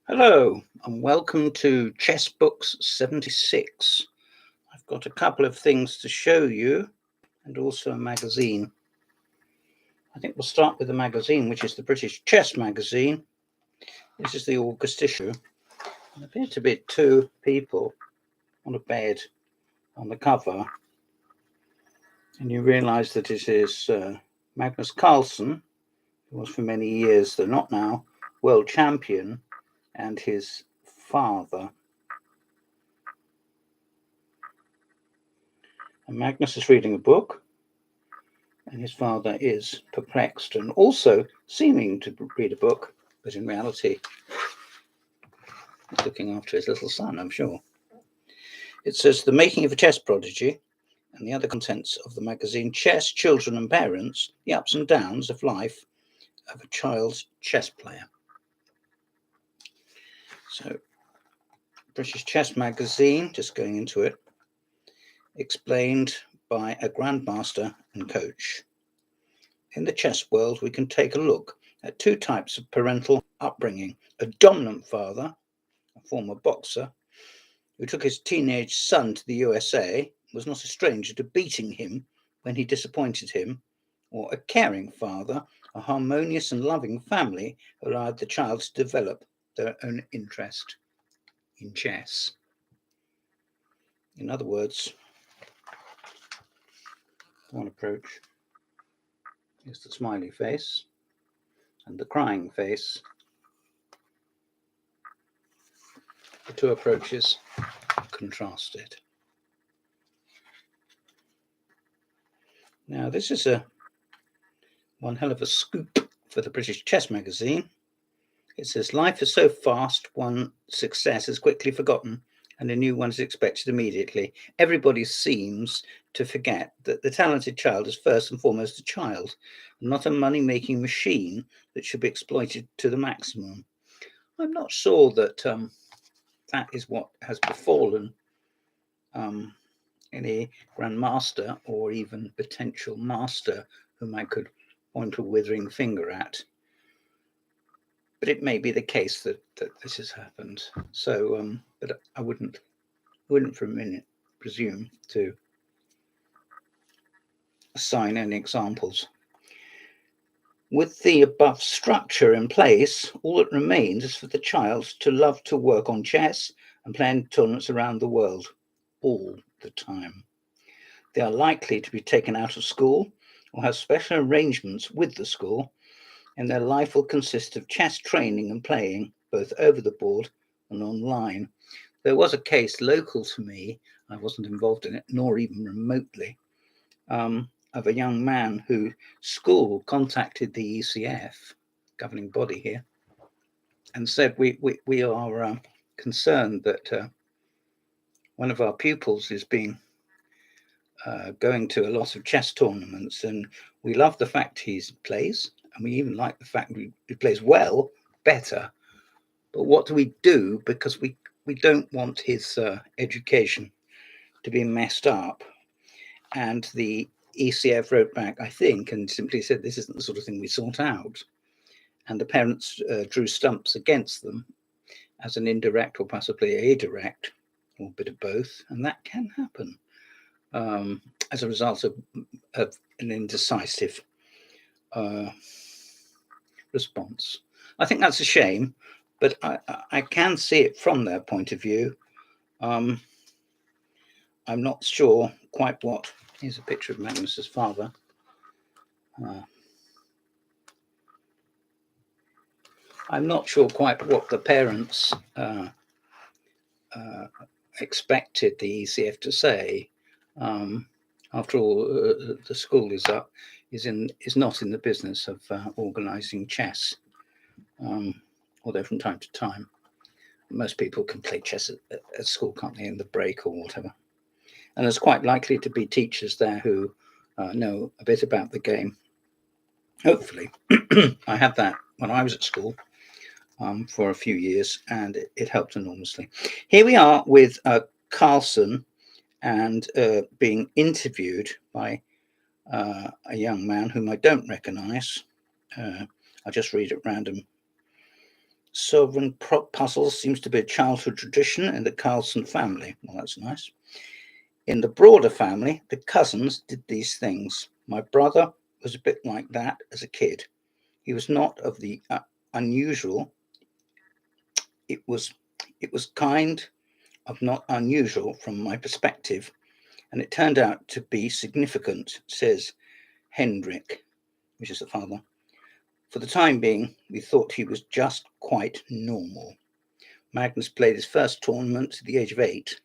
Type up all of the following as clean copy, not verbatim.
Hello and welcome to Chess Books 76. I've got a couple of things to show you and also a magazine. I think we'll start with the magazine, which is the British Chess Magazine. This is the August issue. There appear to be two people on a bed on the cover, and you realise that it is Magnus Carlsen, who was for many years, though not now, world champion, and his father. And Magnus is reading a book, and his father is perplexed and also seeming to read a book, but in reality, he's looking after his little son, I'm sure. It says The Making of a Chess Prodigy, and the other contents of the magazine Chess, Children and Parents, the ups and downs of life of a child's chess player. So, British Chess Magazine, just going into it, explained by a grandmaster and coach. In the chess world, we can take a look at two types of parental upbringing: a dominant father, a former boxer, who took his teenage son to the USA, was not a stranger to beating him when he disappointed him, or a caring father, a harmonious and loving family who allowed the child to develop their own interest in chess. In other words, one approach is the smiley face and the crying face. The two approaches contrasted. Now, this is one hell of a scoop for the British Chess Magazine. It says, life is so fast, one success is quickly forgotten and a new one is expected immediately. Everybody seems to forget that the talented child is first and foremost a child, not a money-making machine that should be exploited to the maximum. I'm not sure that that is what has befallen any grandmaster or even potential master whom I could point a withering finger at. But it may be the case that this has happened. So, but I wouldn't for a minute presume to assign any examples. With the above structure in place, all that remains is for the child to love to work on chess and play in tournaments around the world all the time. They are likely to be taken out of school or have special arrangements with the school, and their life will consist of chess training and playing, both over the board and online. There was a case local to me, I wasn't involved in it, nor even remotely, of a young man whose school contacted the ECF, governing body here, and said, we are concerned that one of our pupils is being going to a lot of chess tournaments, and we love the fact he plays, and we even like the fact he plays well, better. But what do we do? Because we don't want his education to be messed up. And the ECF wrote back, I think, and simply said, this isn't the sort of thing we sort out. And the parents drew stumps against them as an indirect or possibly a direct, or a bit of both. And that can happen as a result of an indecisive response. I think that's a shame, but I can see it from their point of view. I'm not sure quite what. Here's a picture of Magnus's father. I'm not sure quite what the parents expected the ECF to say. After all, the school is not in the business of organising chess, although from time to time, most people can play chess at school, can't they, in the break or whatever. And there's quite likely to be teachers there who know a bit about the game. Hopefully. I had that when I was at school for a few years, and it helped enormously. Here we are with Carlsen and being interviewed by a young man whom I don't recognise. I'll just read at random. Solving prop puzzles seems to be a childhood tradition in the Carlson family. Well, that's nice. In the broader family, the cousins did these things. My brother was a bit like that as a kid. He was not of the unusual. It was kind of not unusual from my perspective, and it turned out to be significant, says Hendrik, which is the father. For the time being, we thought he was just quite normal. Magnus played his first tournament at the age of 8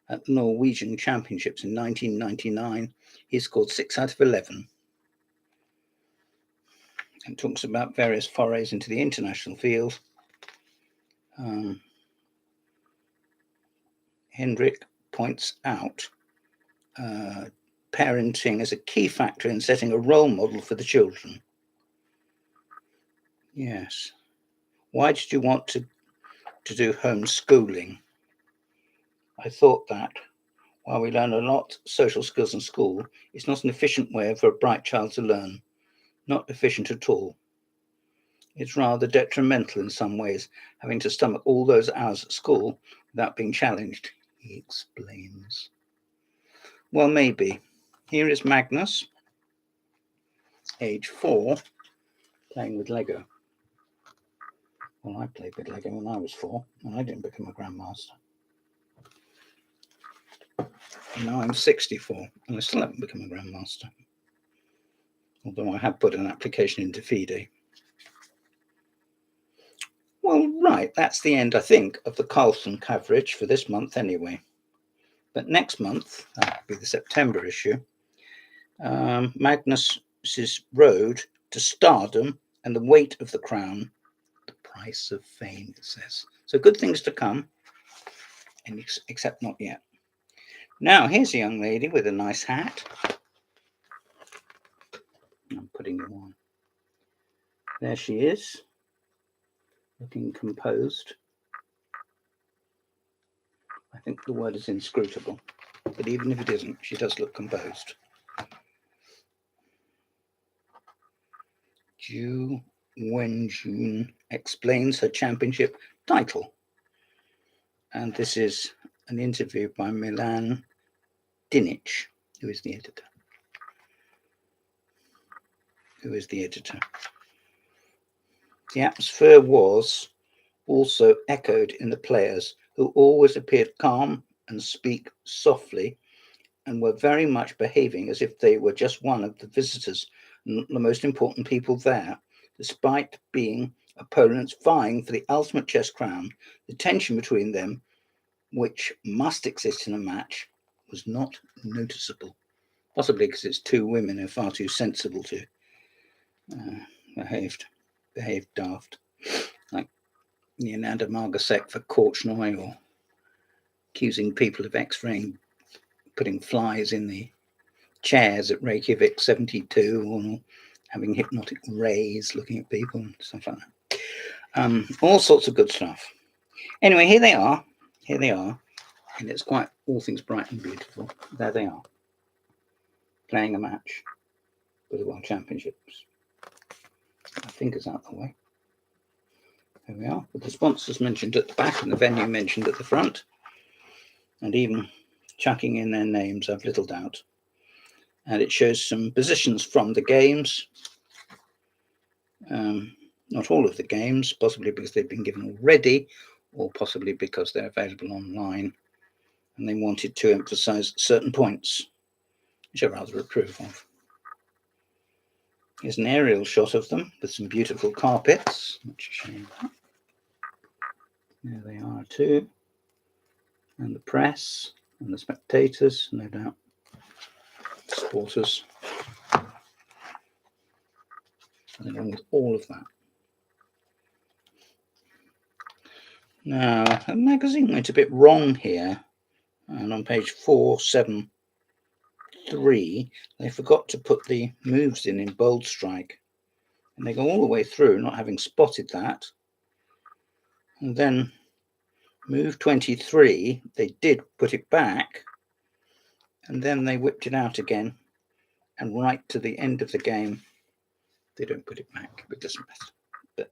at the Norwegian Championships in 1999. He scored 6 out of 11 and talks about various forays into the international field. Hendrik points out parenting is a key factor in setting a role model for the children. Yes. Why did you want to do homeschooling? I thought that while we learn a lot social skills in school, it's not an efficient way for a bright child to learn. Not efficient at all. It's rather detrimental in some ways, having to stomach all those hours at school without being challenged, he explains. Well, maybe. Here is Magnus, age 4, playing with Lego. Well, I played with Lego when I was 4, and I didn't become a grandmaster. And now I'm 64, and I still haven't become a grandmaster. Although I have put an application into FIDE. Well, right, that's the end, I think, of the Carlson coverage for this month anyway. But next month, that will be the September issue, Magnus's road to stardom and the weight of the crown, the price of fame, it says. So good things to come, except not yet. Now, here's a young lady with a nice hat. I'm putting it on. There she is, looking composed. I think the word is inscrutable, but even if it isn't, she does look composed. Ju Wenjun explains her championship title. And this is an interview by Milan Dinic, who is the editor. The atmosphere was also echoed in the players, who always appeared calm and speak softly and were very much behaving as if they were just one of the visitors and the most important people there. Despite being opponents vying for the ultimate chess crown, the tension between them, which must exist in a match, was not noticeable. Possibly because it's two women who are far too sensible to behave daft, like Nanda Margasek for Korchnoi, or accusing people of X-raying, putting flies in the chairs at Reykjavik 72, or having hypnotic rays looking at people and stuff like that. All sorts of good stuff. Anyway, here they are, and it's quite all things bright and beautiful. There they are, playing a match for the World Championships. I think it's out the way. There we are, with the sponsors mentioned at the back and the venue mentioned at the front, and even chucking in their names, I've little doubt. And it shows some positions from the games. Not all of the games, possibly because they've been given already, or possibly because they're available online, and they wanted to emphasize certain points, which I rather approve of. Here's an aerial shot of them with some beautiful carpets. Much shame. There they are too. And the press and the spectators, no doubt. Supporters. And along with all of that. Now, the magazine went a bit wrong here. And on page 473, they forgot to put the moves in bold strike. And they go all the way through, not having spotted that. And then move 23, they did put it back. And then they whipped it out again. And right to the end of the game, they don't put it back. It doesn't matter. But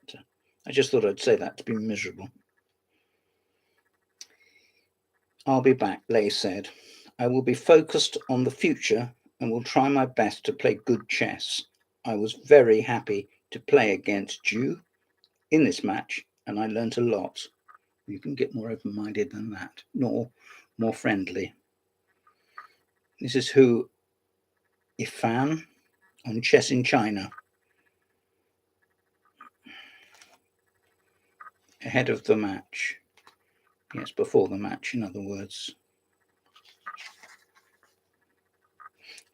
I just thought I'd say that to be miserable. I'll be back, Lay said. I will be focused on the future and will try my best to play good chess. I was very happy to play against you in this match, and I learnt a lot. You can get more open-minded than that, nor more friendly. This is Hu Ifan on Chess in China. Ahead of the match. Yes, before the match, in other words.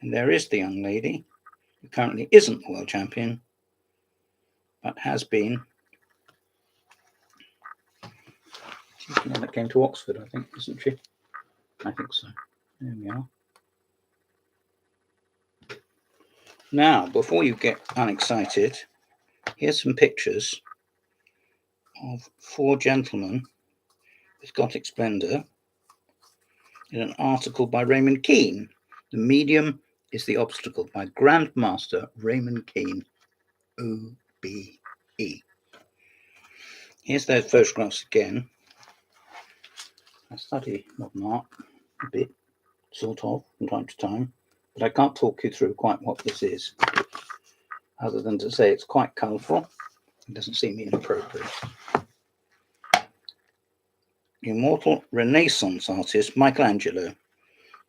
And there is the young lady, who currently isn't the world champion, but has been. She's the one that came to Oxford, I think, isn't she? I think so. There we are. Now, before you get unexcited, here's some pictures of 4 gentlemen with Gothic splendour in an article by Raymond Keane. The medium is the obstacle by Grandmaster Raymond Keane, OBE. Here's those photographs again. I study modern art a bit, sort of, from time to time, but I can't talk you through quite what this is, other than to say it's quite colourful. It doesn't seem inappropriate. The immortal Renaissance artist Michelangelo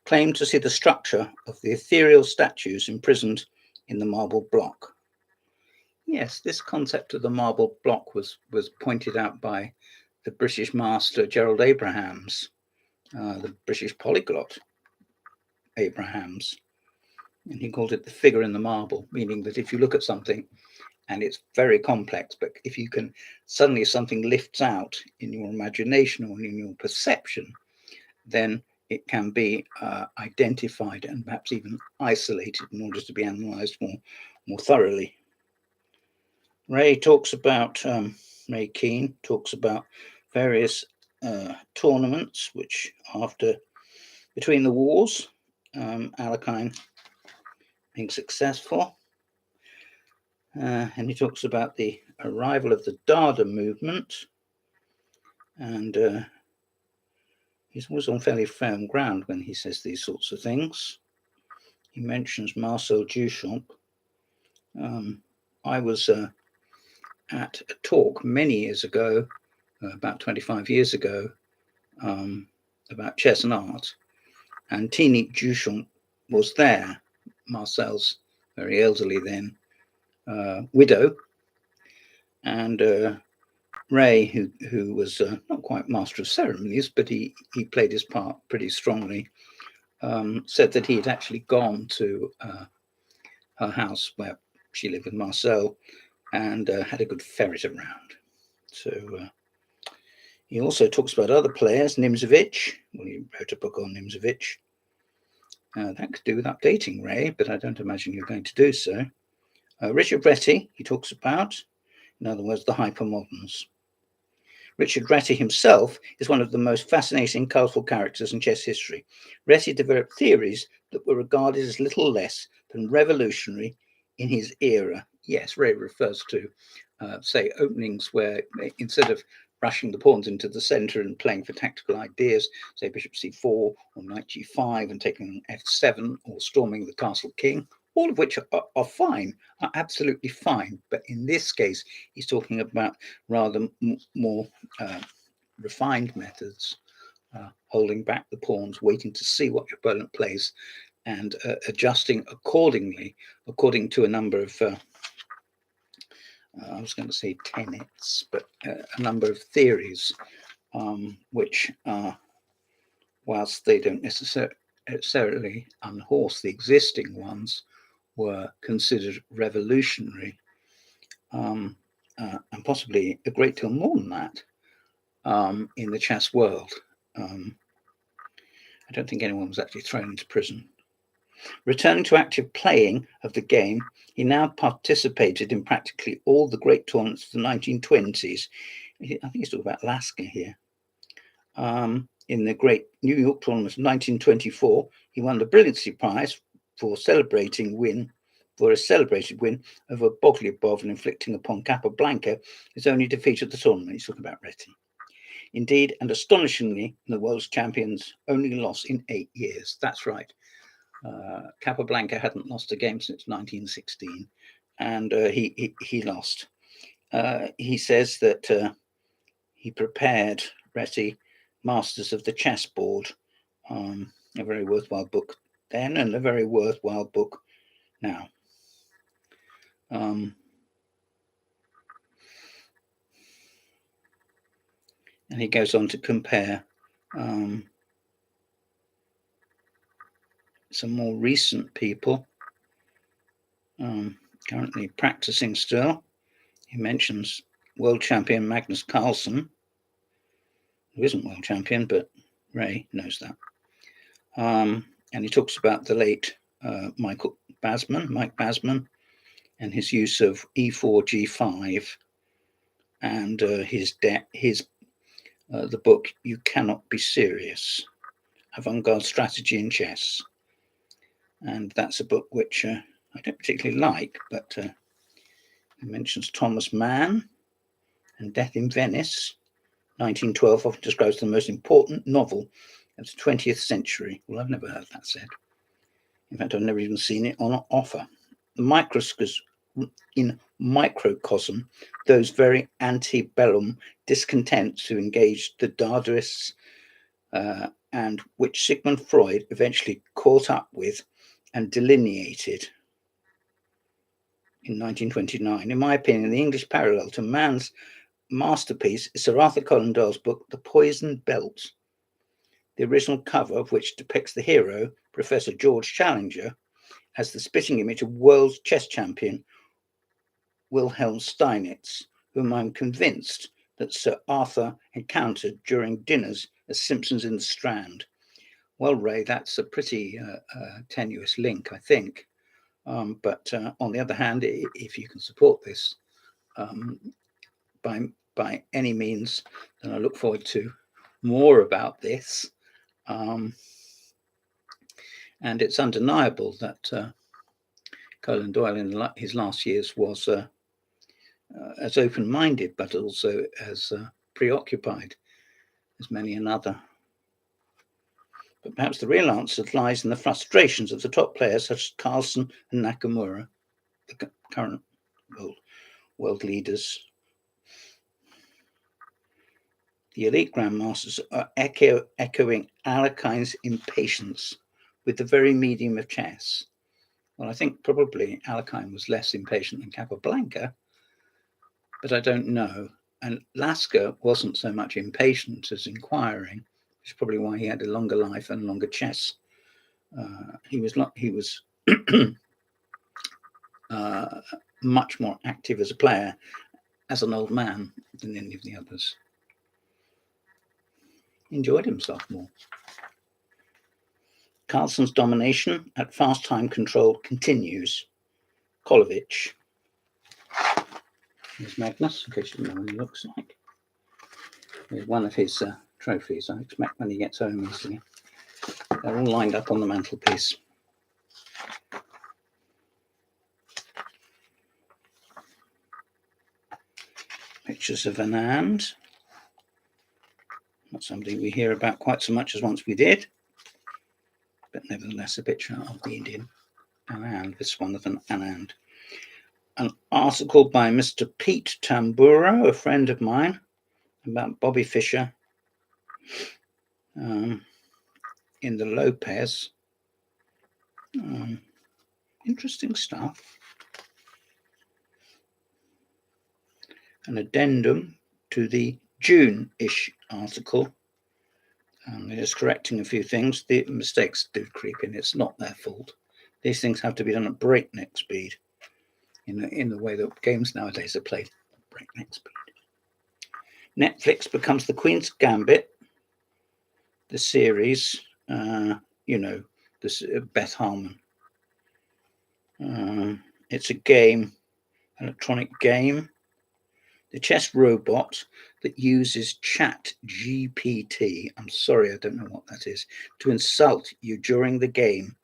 claimed to see the structure of the ethereal statues imprisoned in the marble block. Yes, this concept of the marble block was pointed out by the British master Gerald Abrahams, the British polyglot Abrahams, and he called it the figure in the marble, meaning that if you look at something and it's very complex, but if you can suddenly something lifts out in your imagination or in your perception, then it can be identified and perhaps even isolated in order to be analysed more thoroughly. Ray Keane talks about various tournaments which, between the wars, Alekhine being successful. And he talks about the arrival of the Dada movement, and he's always on fairly firm ground when he says these sorts of things. He mentions Marcel Duchamp. I was at a talk many years ago, about 25 years ago, about chess and art, and Tini Duchamp was there, Marcel's very elderly then widow, and Ray, who was not quite master of ceremonies, but he played his part pretty strongly, said that he had actually gone to her house where she lived with Marcel and had a good ferret around. So he also talks about other players, Nimzovich. Well, he wrote a book on Nimzovich. That could do with updating Ray, but I don't imagine you're going to do so. Richard Reti, he talks about, in other words, the hypermoderns. Richard Reti himself is one of the most fascinating, colourful characters in chess history. Reti developed theories that were regarded as little less than revolutionary in his era. Yes, Ray refers to, say, openings where instead of rushing the pawns into the centre and playing for tactical ideas, say bishop c4 or knight g5 and taking f7 or storming the castle king, all of which are fine, are absolutely fine. But in this case, he's talking about rather more refined methods, holding back the pawns, waiting to see what your opponent plays, and adjusting accordingly, according to a number of, I was going to say tenets, but a number of theories, which are, whilst they don't necessarily unhorse the existing ones, were considered revolutionary, and possibly a great deal more than that in the chess world. I don't think anyone was actually thrown into prison. Returning to active playing of the game, he now participated in practically all the great tournaments of the 1920s. I think he's talking about Alaska here. In the great New York tournament of 1924, he won the Brilliancy Prize for celebrating win for a celebrated win over Bogliabov and inflicting upon Capablanca his only defeat at the tournament. He's talking about Reti. Indeed, and astonishingly, the world's champions only lost in 8 years. That's right. Capablanca hadn't lost a game since 1916, and he lost. He says that he prepared Reti Masters of the Chessboard, a very worthwhile book then and a very worthwhile book now. And he goes on to compare some more recent people currently practicing still. He mentions world champion Magnus Carlsen, who isn't world champion, but Ray knows that. And he talks about the late Mike Basman, and his use of E4, G5, and the book You Cannot Be Serious, Avant-Garde Strategy in Chess. And that's a book which I don't particularly like, but he mentions Thomas Mann and Death in Venice, 1912, often describes the most important novel of the 20th century. Well, I've never heard that said. In fact, I've never even seen it on offer. In microcosm, those very antebellum discontents who engaged the Dadaists and which Sigmund Freud eventually caught up with and delineated in 1929. In my opinion, the English parallel to Mann's masterpiece is Sir Arthur Conan Doyle's book, The Poisoned Belt, the original cover of which depicts the hero, Professor George Challenger, as the spitting image of world chess champion Wilhelm Steinitz, whom I'm convinced that Sir Arthur encountered during dinners at Simpson's in the Strand. Well, Ray, that's a pretty tenuous link, I think. But on the other hand, if you can support this by any means, then I look forward to more about this. And it's undeniable that Conan Doyle in his last years was as open-minded, but also as preoccupied as many another. But perhaps the real answer lies in the frustrations of the top players such as Carlsen and Nakamura, the current world leaders. The elite grandmasters are echoing Alekhine's impatience with the very medium of chess. Well, I think probably Alekhine was less impatient than Capablanca, but I don't know. And Lasker wasn't so much impatient as inquiring, which is probably why he had a longer life and longer chess. He was much more active as a player, as an old man, than any of the others. He enjoyed himself more. Carlsen's domination at fast time control continues. Kolovich. Here's Magnus, in case you don't know what he looks like. Here's one of his trophies. I expect when he gets home easily. They're all lined up on the mantelpiece. Pictures of Anand. Not somebody we hear about quite so much as once we did, but nevertheless a picture of the Indian Anand, this one of an Anand. An article by Mr. Pete Tamburo, a friend of mine, about Bobby Fischer in the Lopez. Interesting stuff. An addendum to the June-ish article. They're just correcting a few things. The mistakes do creep in. It's not their fault. These things have to be done at breakneck speed in the way that games nowadays are played at breakneck speed. Netflix becomes the Queen's Gambit, the series, this Beth Harmon. It's a game, electronic game. The chess robot that uses Chat GPT, I'm sorry, I don't know what that is, to insult you during the game.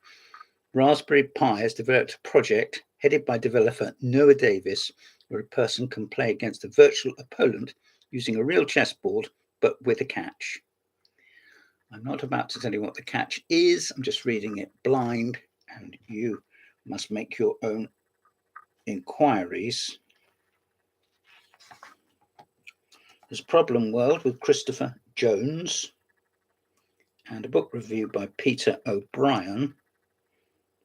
Raspberry Pi has developed a project headed by developer Noah Davis, where a person can play against a virtual opponent using a real chessboard, but with a catch. I'm not about to tell you what the catch is, I'm just reading it blind, and you must make your own inquiries. There's Problem World with Christopher Jones, and a book review by Peter O'Brien.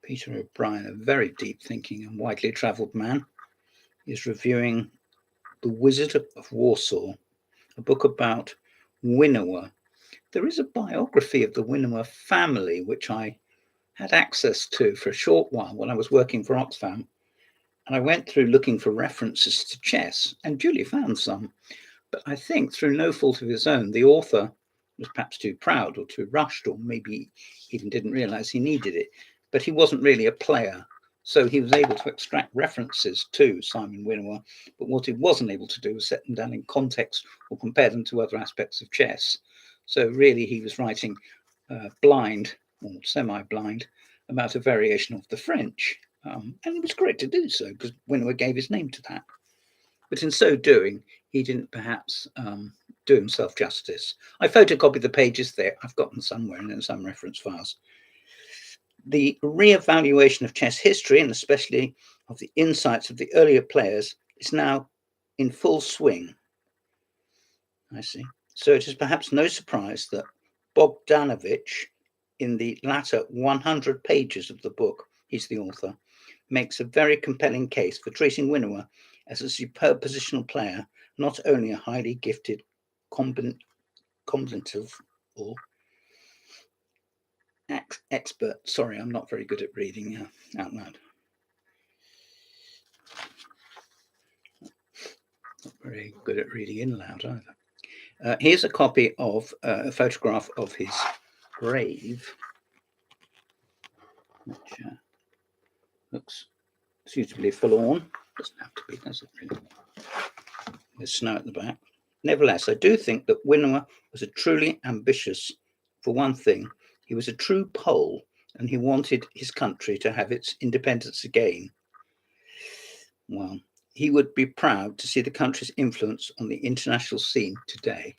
Peter O'Brien, a very deep-thinking and widely travelled man, is reviewing The Wizard of Warsaw, a book about Winnower. There is a biography of the Winnower family, which I had access to for a short while when I was working for Oxfam. And I went through looking for references to chess, and Julie found some. But I think through no fault of his own, the author was perhaps too proud or too rushed, or maybe even didn't realize he needed it. But he wasn't really a player. So he was able to extract references to Simon Winnower, but what he wasn't able to do was set them down in context or compare them to other aspects of chess. So really he was writing blind or semi-blind about a variation of the French. And it was correct to do so because Winnower gave his name to that. But in so doing, he didn't perhaps do himself justice. I photocopied the pages there. I've got them somewhere and in some reference files. The re-evaluation of chess history, and especially of the insights of the earlier players, is now in full swing. I see. So it is perhaps no surprise that Bogdanovich, in the latter 100 pages of the book, he's the author, makes a very compelling case for treating Winnower as a superb positional player, not only a highly gifted, combinative or expert. Sorry, I'm not very good at reading out loud. Not very good at reading in loud either. Here's a copy of a photograph of his grave, which looks suitably forlorn. Doesn't have to be, does it really? There's snow at the back. Nevertheless, I do think that Winnower was a truly ambitious, for one thing, he was a true Pole, and he wanted his country to have its independence again. Well, he would be proud to see the country's influence on the international scene today.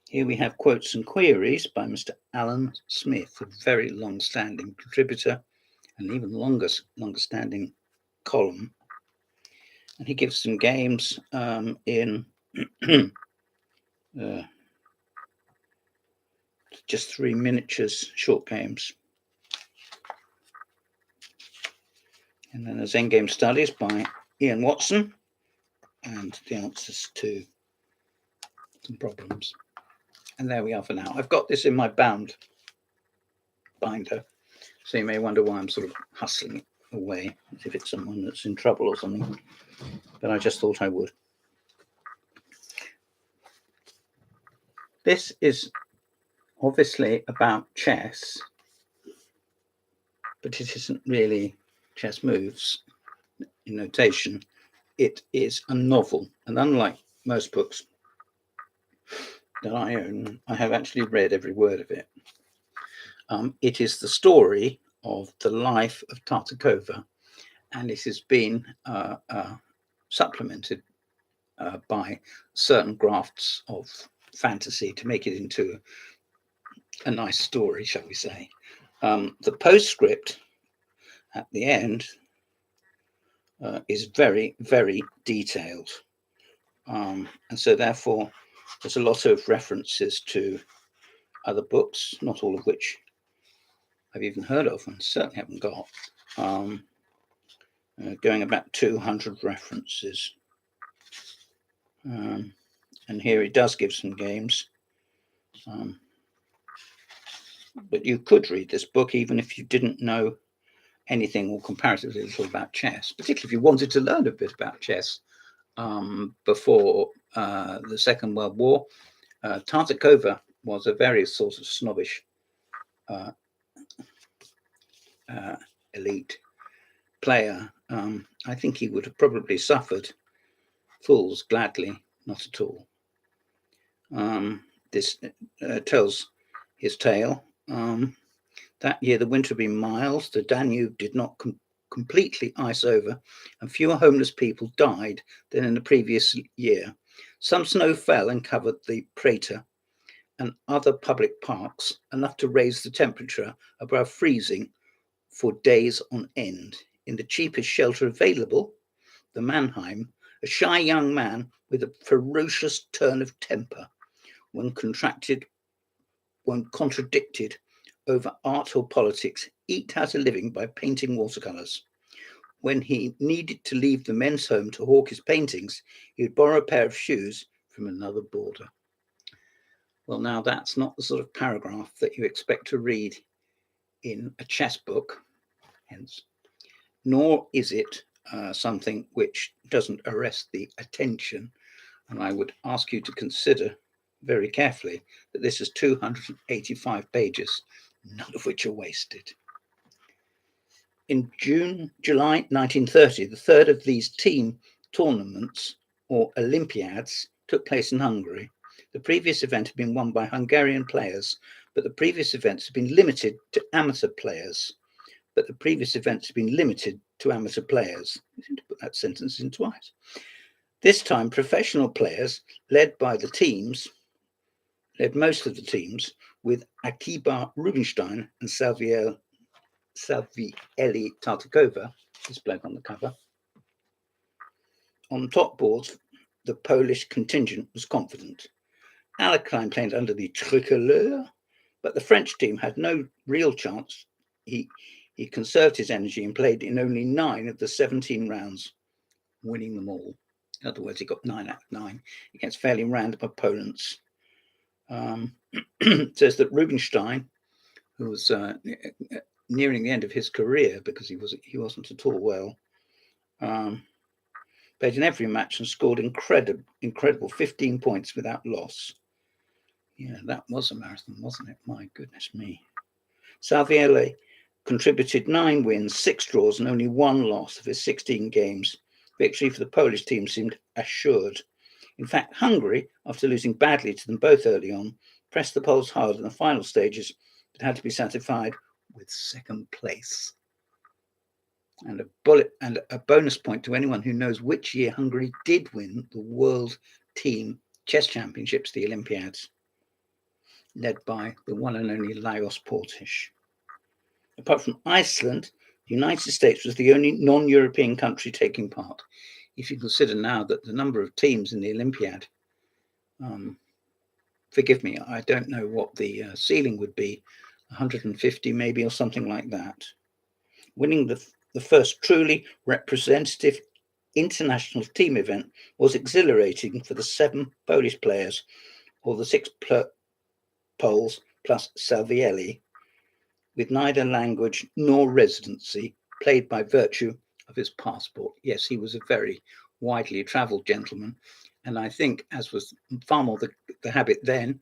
Here we have Quotes and Queries by Mr. Alan Smith, a very long-standing contributor and even longer-standing column. And he gives some games in just 3 miniatures, short games. And then there's Endgame Studies by Ian Watson and the answers to some problems. And there we are for now. I've got this in my bound binder, so you may wonder why I'm sort of hustling it away, as if it's someone that's in trouble or something. But I just thought I would. This is obviously about chess, but it isn't really chess moves in notation. It is a novel, and unlike most books that I own, I have actually read every word of it. It is the story of the life of Tartakova, and it has been supplemented by certain grafts of fantasy to make it into a nice story, shall we say. The postscript at the end is very, very detailed. And so therefore, there's a lot of references to other books, not all of which I've even heard of and certainly haven't got. Going about 200 references. And here he does give some games. But you could read this book even if you didn't know anything or comparatively little about chess, particularly if you wanted to learn a bit about chess before the Second World War. Tartakova was a very sort of snobbish elite player. I think he would have probably suffered fools gladly, not at all. This tells his tale. That year, the winter had been mild, the Danube did not completely ice over, and fewer homeless people died than in the previous year. Some snow fell and covered the Prater and other public parks, enough to raise the temperature above freezing for days on end. In the cheapest shelter available, the Mannheim, a shy young man with a ferocious turn of temper, when contradicted over art or politics, eked out a living by painting watercolours. When he needed to leave the men's home to hawk his paintings, he would borrow a pair of shoes from another boarder. Well, now that's not the sort of paragraph that you expect to read in a chess book, hence, nor is it something which doesn't arrest the attention. And I would ask you to consider very carefully that this is 285 pages, none of which are wasted. In July 1930, the third of these team tournaments, or Olympiads, took place in Hungary. The previous event had been won by Hungarian players, but the previous events had been limited to amateur players. We seem to put that sentence in twice. This time, professional players led most of the teams, with Akiba Rubinstein and Salvielli Tartakova, displayed on the cover. On top boards, the Polish contingent was confident. Alekhine played under the tricolore, but the French team had no real chance. He conserved his energy and played in only 9 of the 17 rounds, winning them all. In other words, he got 9 out of 9 against fairly random opponents. Says that Rubinstein, who was nearing the end of his career because he wasn't at all well, played in every match and scored incredible 15 points without loss. Yeah, that was a marathon, wasn't it? My goodness me. Salvielli contributed 9 wins, 6 draws, and only 1 loss of his 16 games. Victory for the Polish team seemed assured. In fact, Hungary, after losing badly to them both early on, pressed the Poles hard in the final stages, but had to be satisfied with second place. And a bonus point to anyone who knows which year Hungary did win the World Team Chess Championships, the Olympiads, led by the one and only Lajos Portish. Apart from Iceland, the United States was the only non-European country taking part. If you consider now that the number of teams in the Olympiad, forgive me, I don't know what the ceiling would be, 150 maybe or something like that. Winning the first truly representative international team event was exhilarating for the 7 Polish players, or the 6 Poles plus Salvielli, with neither language nor residency, played by virtue of his passport. Yes, he was a very widely travelled gentleman, and I think, as was far more the habit then,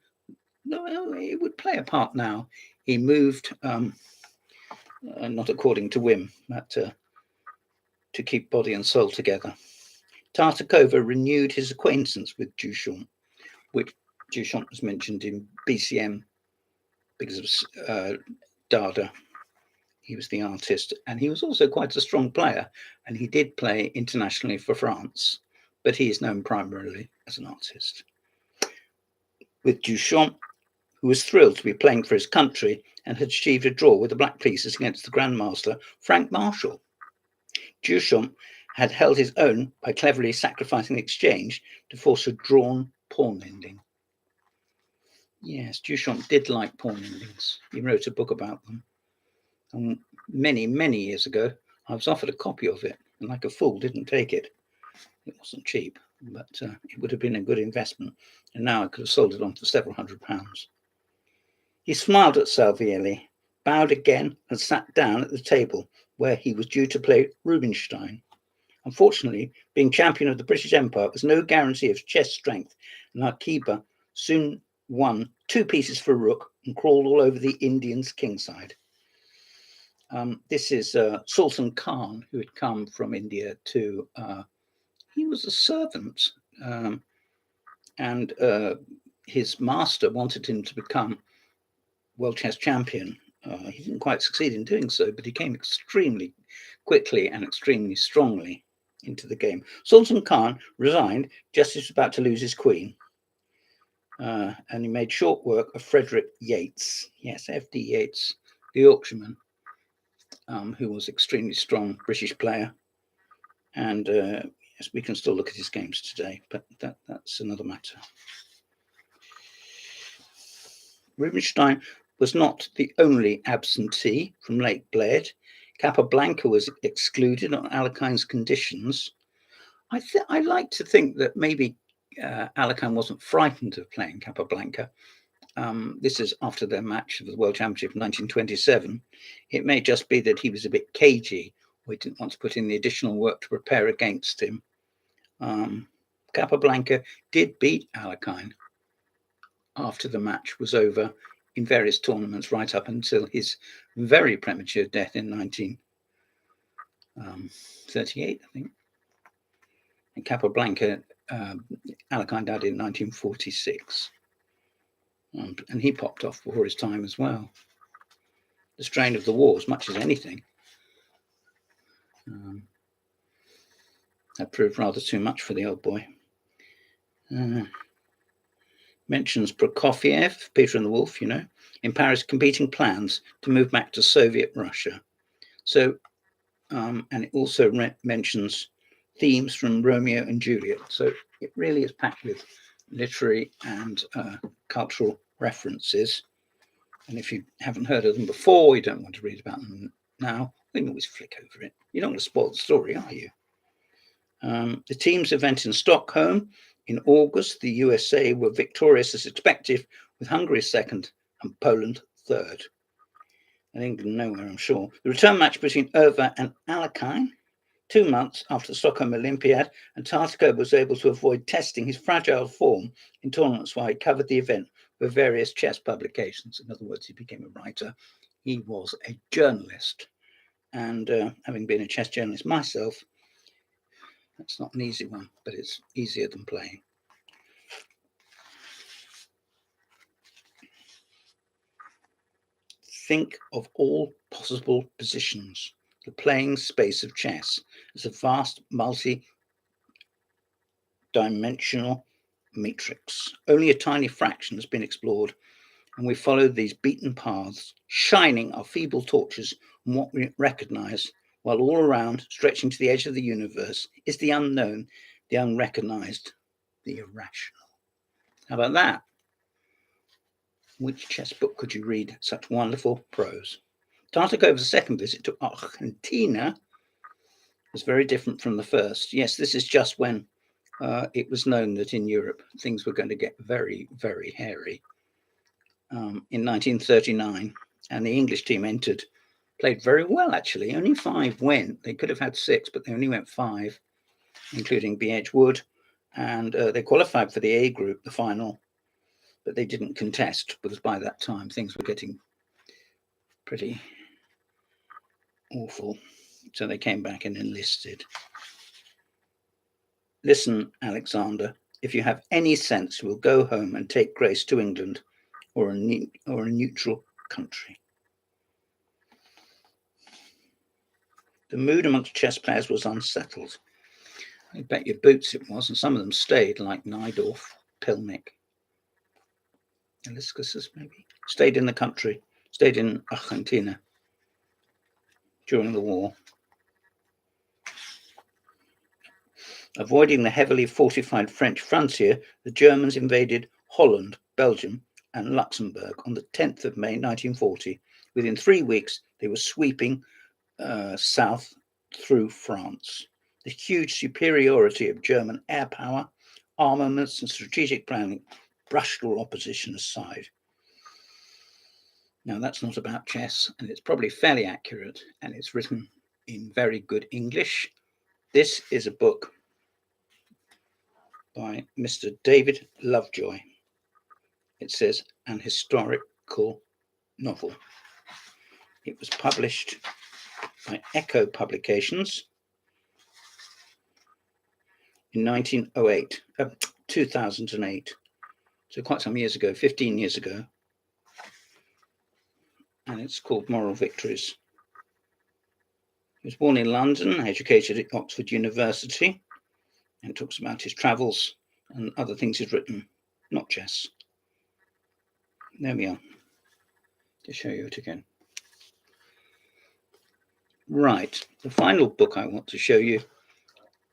no, it would play a part now. He moved, not according to whim, but to keep body and soul together. Tartakova renewed his acquaintance with Duchamp, which Duchamp was mentioned in BCM because of Dada. He was the artist, and he was also quite a strong player, and he did play internationally for France, but he is known primarily as an artist. With Duchamp, who was thrilled to be playing for his country and had achieved a draw with the Black Pieces against the Grandmaster Frank Marshall. Duchamp had held his own by cleverly sacrificing the exchange to force a drawn pawn ending. Yes, Duchamp did like pawn endings. He wrote a book about them. And many, many years ago, I was offered a copy of it, and like a fool, didn't take it. It wasn't cheap, but it would have been a good investment, and now I could have sold it on for several £100s. He smiled at Salvielli, bowed again, and sat down at the table where he was due to play Rubinstein. Unfortunately, being champion of the British Empire was no guarantee of chess strength, and Akiba soon won 2 pieces for rook and crawled all over the Indian's kingside. This is Sultan Khan, who had come from India to, he was a servant, and his master wanted him to become world chess champion, He didn't quite succeed in doing so, but he came extremely quickly and extremely strongly into the game. Sultan Khan resigned just as he was about to lose his queen. And he made short work of Frederick Yates. Yes, F.D. Yates, the Yorkshireman, who was extremely strong British player. And yes, we can still look at his games today, but that's another matter. Rubinstein was not the only absentee from Lake Bled. Capablanca was excluded on Alekhine conditions. I like to think that maybe Alekhine wasn't frightened of playing Capablanca. This is after their match of the World Championship in 1927. It may just be that he was a bit cagey, or he didn't want to put in the additional work to prepare against him. Capablanca did beat Alekhine after the match was over in various tournaments right up until his very premature death in 1938, I think. And Capablanca, Alekhine died in 1946. And he popped off before his time as well. The strain of the war, as much as anything, that proved rather too much for the old boy. Mentions Prokofiev, Peter and the Wolf, in Paris, competing plans to move back to Soviet Russia. So, and it also mentions themes from Romeo and Juliet. So it really is packed with literary and cultural references. And if you haven't heard of them before, you don't want to read about them now, we can always flick over it. You don't want to spoil the story, are you? The team's event in Stockholm in August, the USA were victorious as expected, with Hungary second and Poland third. And England nowhere, I'm sure. The return match between Irva and Alekhine, 2 months after the Stockholm Olympiad, and Tartikow was able to avoid testing his fragile form in tournaments while he covered the event with various chess publications. In other words, he became a writer. He was a journalist. And having been a chess journalist myself, that's not an easy one, but it's easier than playing. Think of all possible positions. The playing space of chess is a vast multi-dimensional matrix. Only a tiny fraction has been explored, and we follow these beaten paths, shining our feeble torches on what we recognize, while all around, stretching to the edge of the universe, is the unknown, the unrecognized, the irrational. How about that? Which chess book could you read such wonderful prose? Tartakova's second visit to Argentina was very different from the first. Yes, this is just when it was known that in Europe things were going to get very, very hairy. In 1939, and the English team entered, played very well actually. Only 5 went. They could have had 6, but they only went 5, including B. Edgewood, and they qualified for the A group, the final, but they didn't contest because by that time things were getting pretty awful. So they came back and enlisted. Listen, Alexander, if you have any sense, you will go home and take Grace to England or a neutral country. The mood amongst chess players was unsettled. I bet your boots it was, and some of them stayed, like Najdorf, Pilnik, Eliscus maybe, stayed in the country, stayed in Argentina during the war. Avoiding the heavily fortified French frontier, the Germans invaded Holland, Belgium, and Luxembourg on the 10th of May 1940. Within 3 weeks, they were sweeping south through France. The huge superiority of German air power, armaments, and strategic planning brushed all opposition aside. Now, that's not about chess, and it's probably fairly accurate, and it's written in very good English. This is a book by Mr. David Lovejoy. It says, an historical novel. It was published by Echo Publications in 2008. So quite some years ago, 15 years ago. and it's called Moral Victories. He was born in London, educated at Oxford University, and talks about his travels and other things he's written, not chess. There we are, to show you it again. Right, the final book I want to show you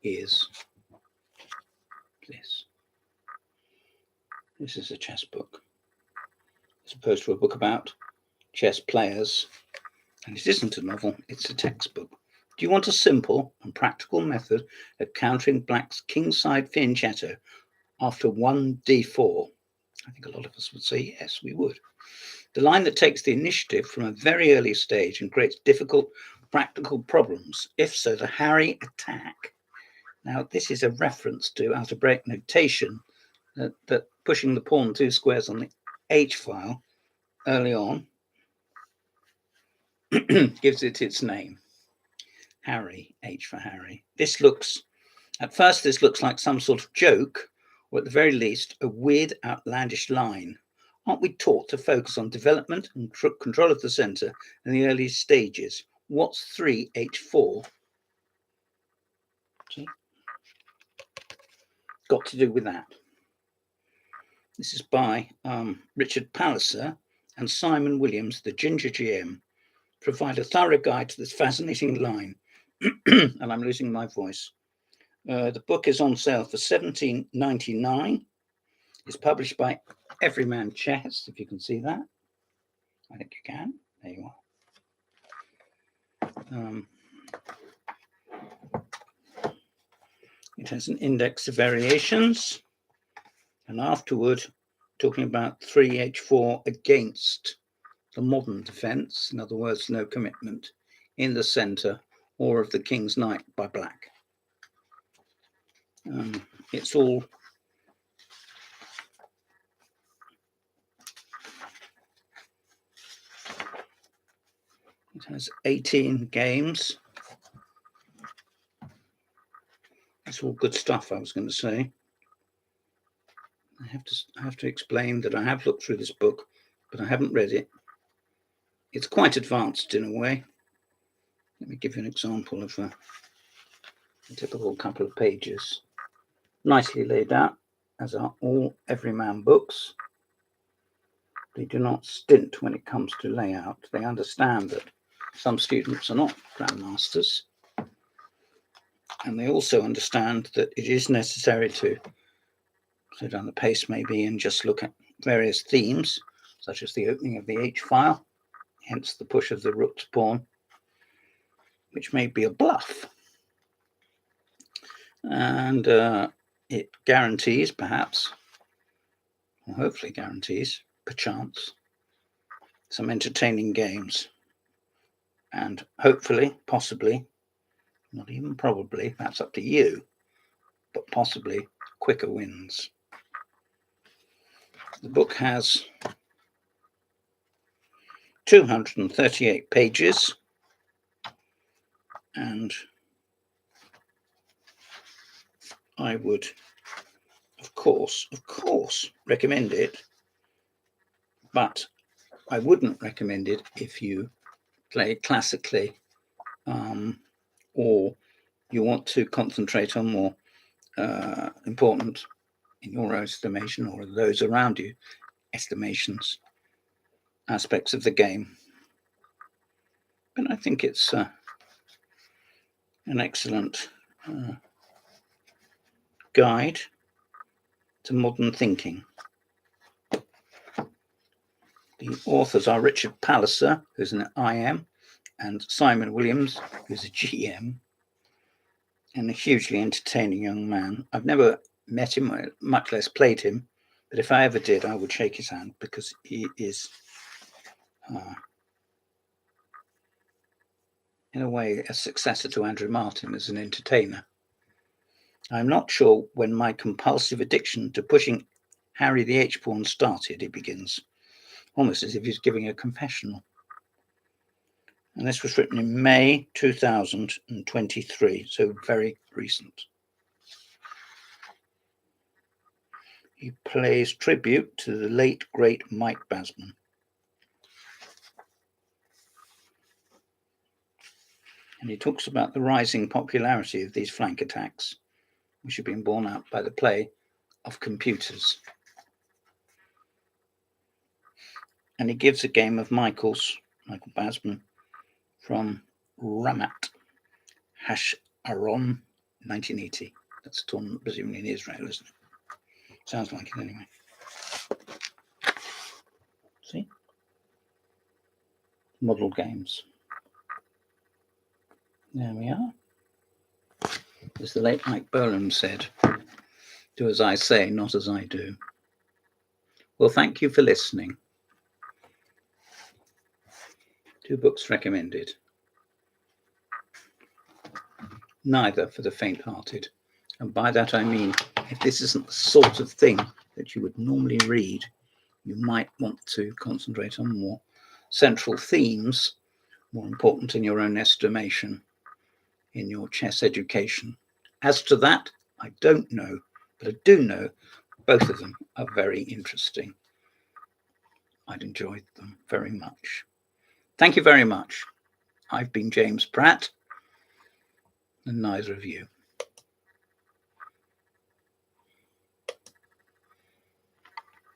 is this. This is a chess book, as opposed to a book about chess players. And it isn't a novel, it's a textbook. Do you want a simple and practical method of countering black's kingside fianchetto after 1d4? I think a lot of us would say yes, we would. The line that takes the initiative from a very early stage and creates difficult practical problems. If so, the Harry attack. Now, this is a reference to out of break notation that pushing the pawn 2 squares on the H file early on gives it its name. Harry, H for Harry. At first, this looks like some sort of joke, or at the very least, a weird, outlandish line. Aren't we taught to focus on development and control of the center in the early stages? What's 3H4? See? Got to do with that. This is by Richard Palliser and Simon Williams, the Ginger GM, provide a thorough guide to this fascinating line. And I'm losing my voice. The book is on sale for $17.99. It's published by Everyman Chess, if you can see that. I think you can. There you are. It has an index of variations. And afterward, talking about 3H4 against the modern defense, in other words, no commitment in the center or of the king's knight by black. It's all it has 18 games. It's all good stuff, I was going to say. I have to explain that I have looked through this book, but I haven't read it. It's quite advanced in a way. Let me give you an example of a typical couple of pages. Nicely laid out, as are all Everyman books. They do not stint when it comes to layout. They understand that some students are not grandmasters. And they also understand that it is necessary to slow down the pace maybe and just look at various themes, such as the opening of the H file, hence the push of the rook's pawn, which may be a bluff. And it guarantees, perhaps, or hopefully guarantees, perchance, some entertaining games. And hopefully, possibly, not even probably, that's up to you, but possibly quicker wins. The book has 238 pages, and I would, of course, recommend it, but I wouldn't recommend it if you play classically or you want to concentrate on more important, in your estimation or those around you, estimations, aspects of the game. But I think it's an excellent guide to modern thinking. The authors are Richard Palliser, who's an IM, and Simon Williams, who's a GM, and a hugely entertaining young man. I've never met him, much less played him, but if I ever did, I would shake his hand because he is, in a way, a successor to Andrew Martin as an entertainer. I'm not sure when my compulsive addiction to pushing Harry the H-pawn started, he begins, almost as if he's giving a confessional. And this was written in May 2023, so very recent. He plays tribute to the late, great Mike Basman. And he talks about the rising popularity of these flank attacks, which have been borne out by the play of computers. And he gives a game of Michael Basman from Ramat Hasharon, 1980. That's a tournament presumably in Israel, isn't it? Sounds like it anyway. See? Model games. There we are. As the late Mike Boland said, do as I say, not as I do. Well, thank you for listening. 2 books recommended. Neither for the faint-hearted. And by that I mean, if this isn't the sort of thing that you would normally read, you might want to concentrate on more central themes, more important in your own estimation, in your chess education. As to that, I don't know, but I do know both of them are very interesting. I'd enjoyed them very much. Thank you very much. I've been James Pratt, and neither of you.